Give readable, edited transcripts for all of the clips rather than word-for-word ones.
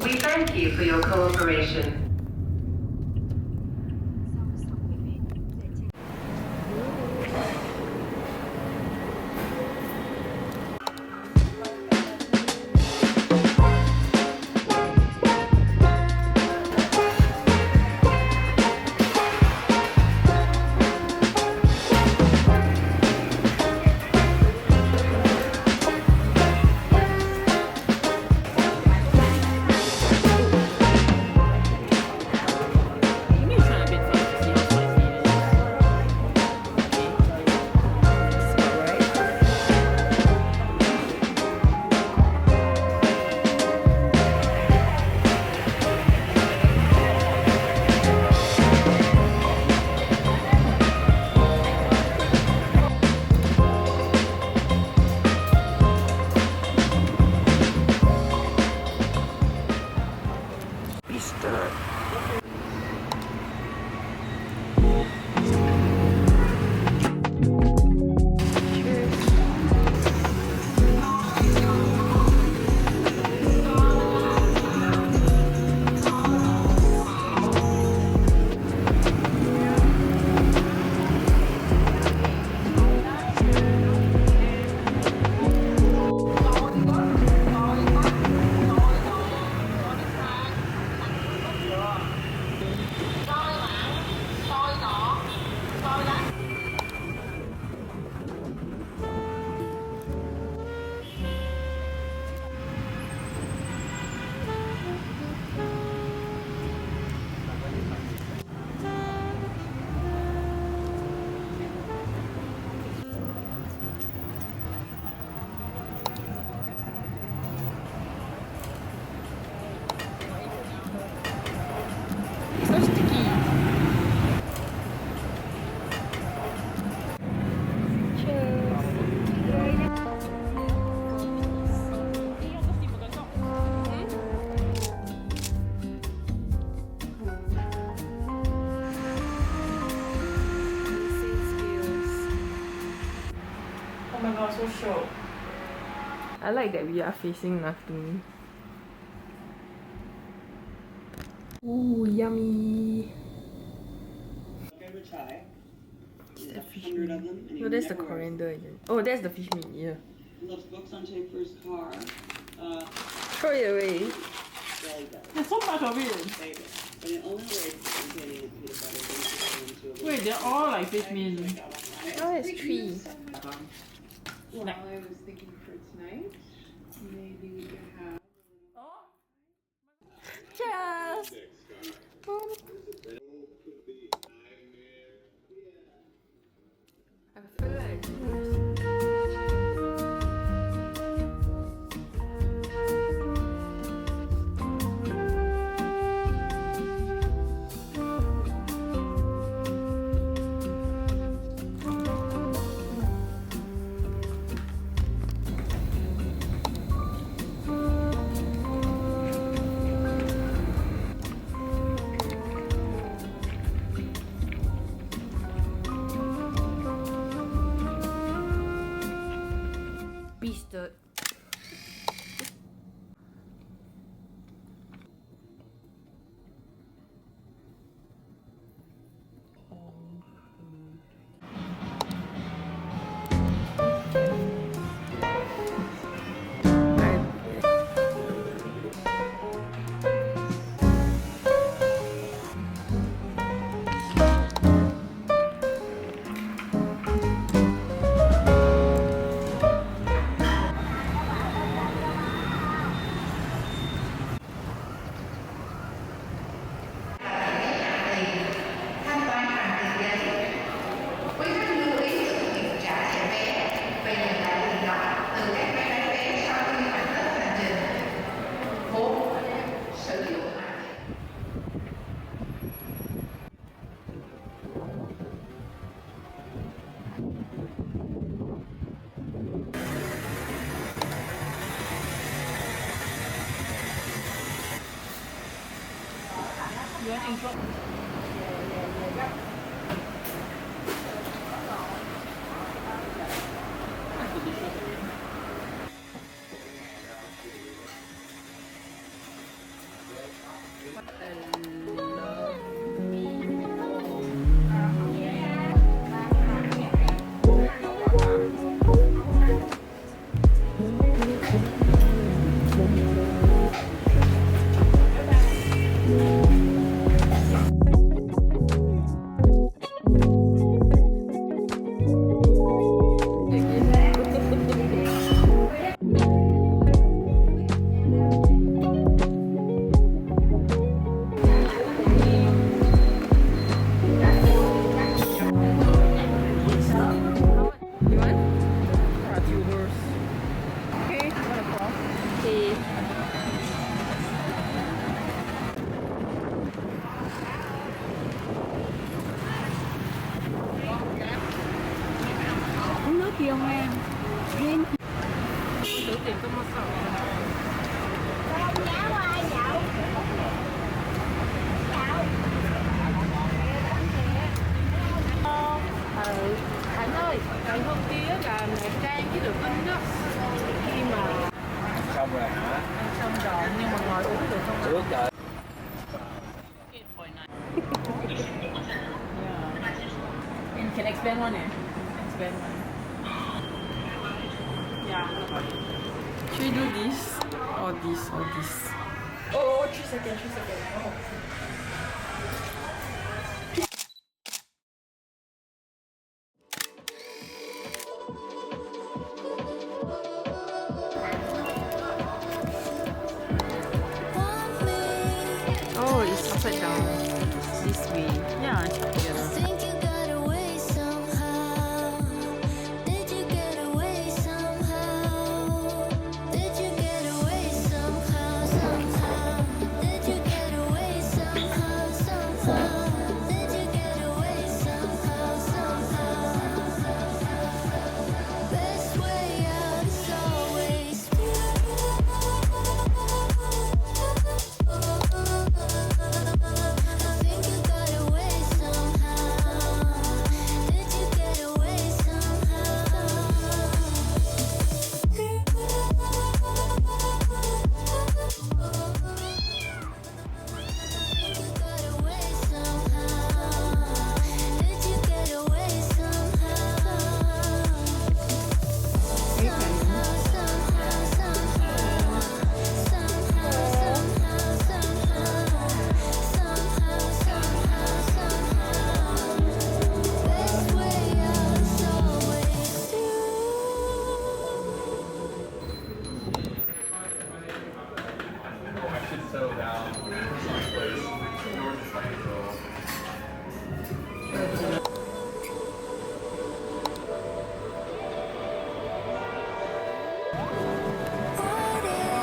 We thank you for your cooperation. So sticky. Oh my god, so show. I like that we are facing nothing. Ooh, yummy. Is that fish meat? No, that's the coriander again. Oh, that's the fish meat, yeah. Loves books on tape for his car. Throw it away. Yeah, he does. There's so much of it. Favorite. But the only way it's containing is peanut butter. Then you put it into a Wait, they're all like fish meat. Oh, it's 3. Well, I was thinking for tonight, maybe we could have. Cheers! I feel like beasted. Thử tìm có món sao. Anh ơi, cái hôm kia là mẹ Trang với được in đó. Khi mà Xong rồi hả? xong rồi nhưng mà ngồi uống được không? Trước trời. You can expand one, eh? Expand one. Yeah. Should we do this or this or this? Oh, 3 seconds, 3 seconds. Oh. Oh, it's upside down. This way. Yeah, it's together. Think you got away somehow? Did you get away somehow? Did you get away somehow? Somehow? Did you get away somehow? Somehow? Did you get away somehow? Somehow? Best way out is always through. I think you got away somehow. Did you get away somehow? Think you got away somehow. Did you get away somehow? Somehow, somehow, somehow. Somehow, somehow, somehow. Best way out is always through. I should settle down. Place. North is like What if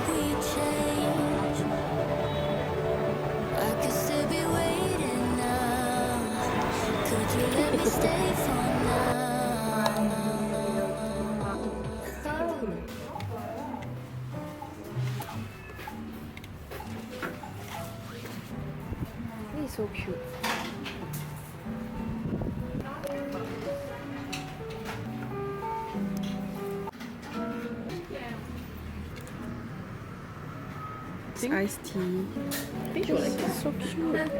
we change? I could still be waiting now. Could you let me stay for now? This is so cute. It's iced tea. It's so cute.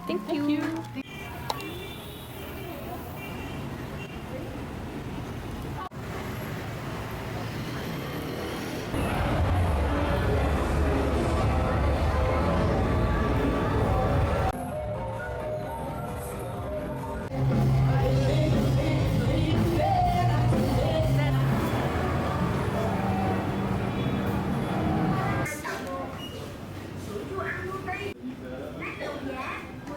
Thank you.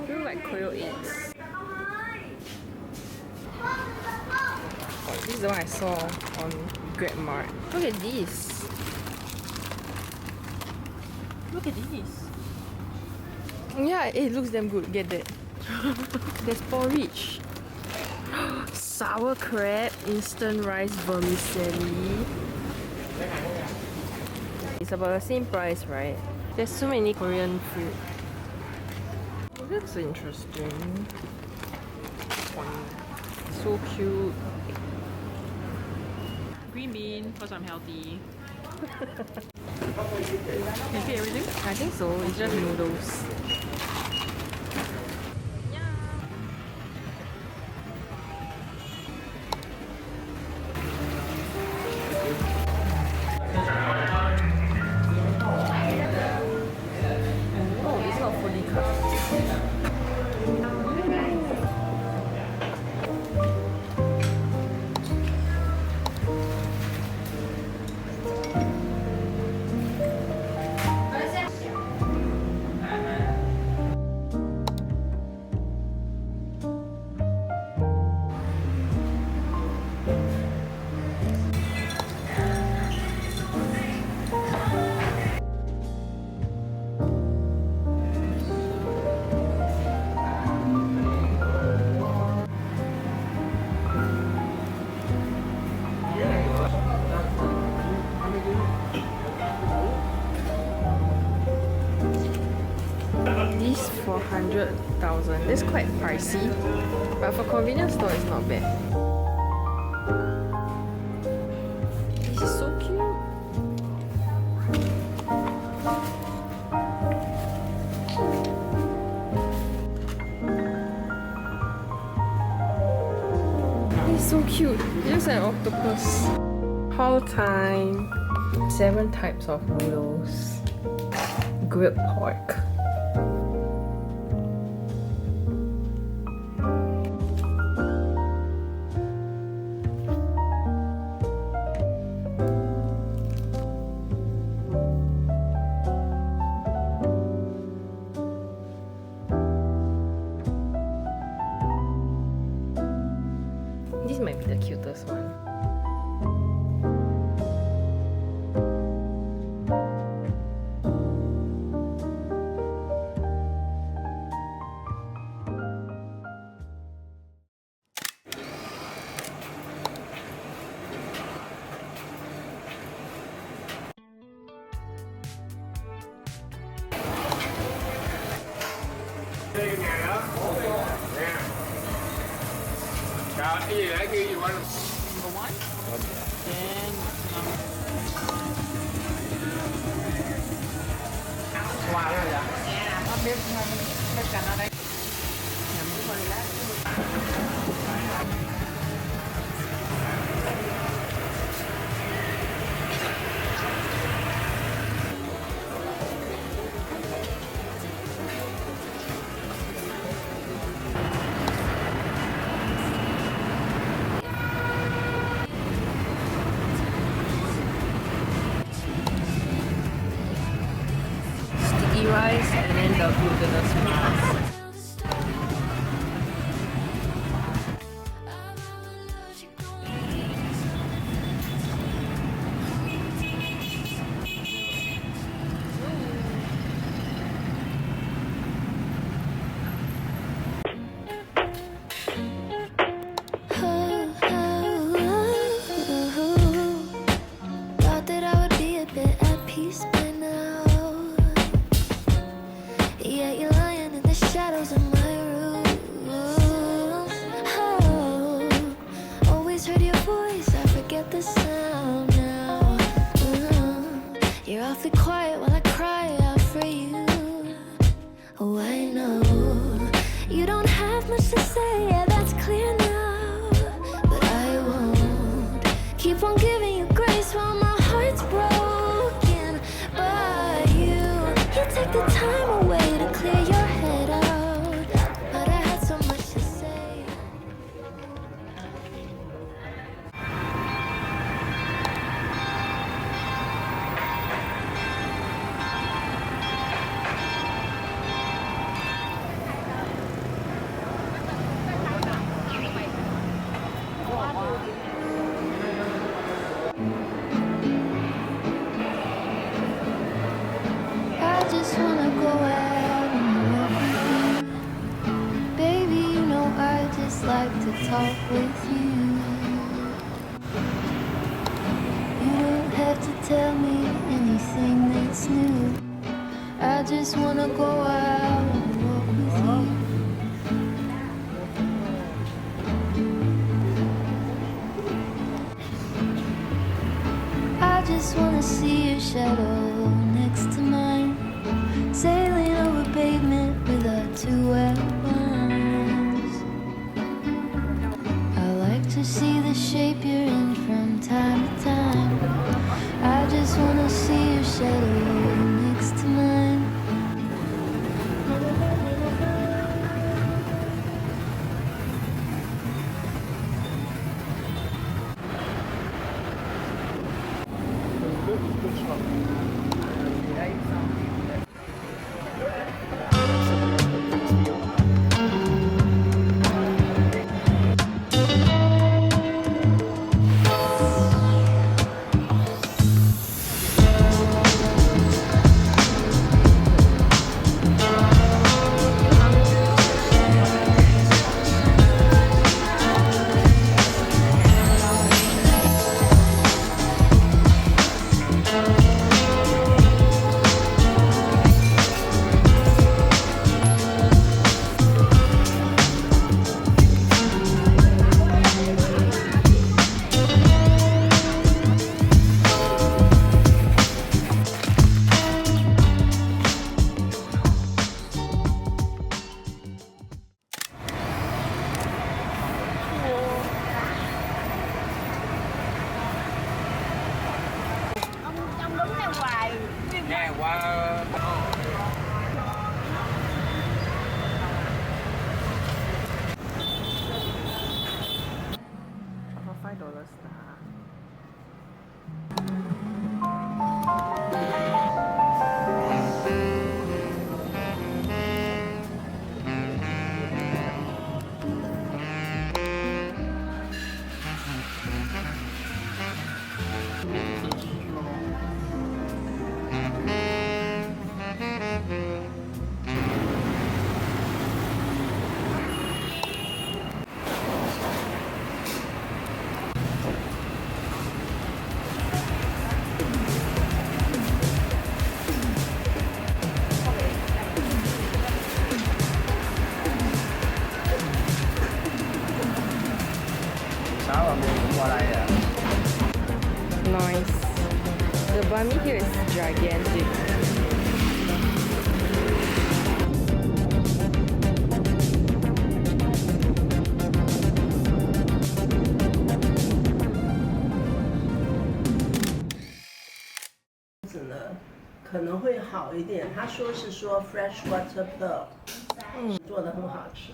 Look like quail eggs. This is the one I saw on GrabMart. Look at this. Look at this. Yeah, it looks damn good. Get that. There's porridge. Sour crab, instant rice vermicelli. It's about the same price, right? There's so many Korean food. It looks interesting. So cute. Green bean, because I'm healthy. Can you see everything? I think so. It's just noodles. Oh, it's not fully cut. These for 100,000. That's quite pricey, but for convenience store, it's not bad. This is so cute. It's so cute. It looks like an octopus. Haul time. 7 types of noodles. Grilled pork. This might be the cutest one. Chào, cái gì đấy, cái gì quên? Number 1. Then Qua đó vậy? nó biết tất cả nó đấy. Sticky rice and then the glutinous mask. Thought that I would be a bit at peace by now. Yeah, you're lying in the shadows of my room. Oh, always heard your voice, I forget the sound now. You're awfully quiet while I cry out for you. Oh, I know you don't have much to say, yeah, that's clear now. But I won't keep on giving you grace while my heart's broken. But you take the time away to clear your head out. But I had so much to say. I just wanna go out and walk with you. Baby, you know I just like to talk with you. You don't have to tell me anything that's new. I just wanna go out and walk with you. I just wanna see your shadow next to mine, sailing over pavement with our 2 wet ones. I like to see the shape you're in from time to time. I just wanna see your shadow next to mine. Good, good shot. salami here is gigantic.可能会好一点。他说是说 fresh water pearl，做的很好吃。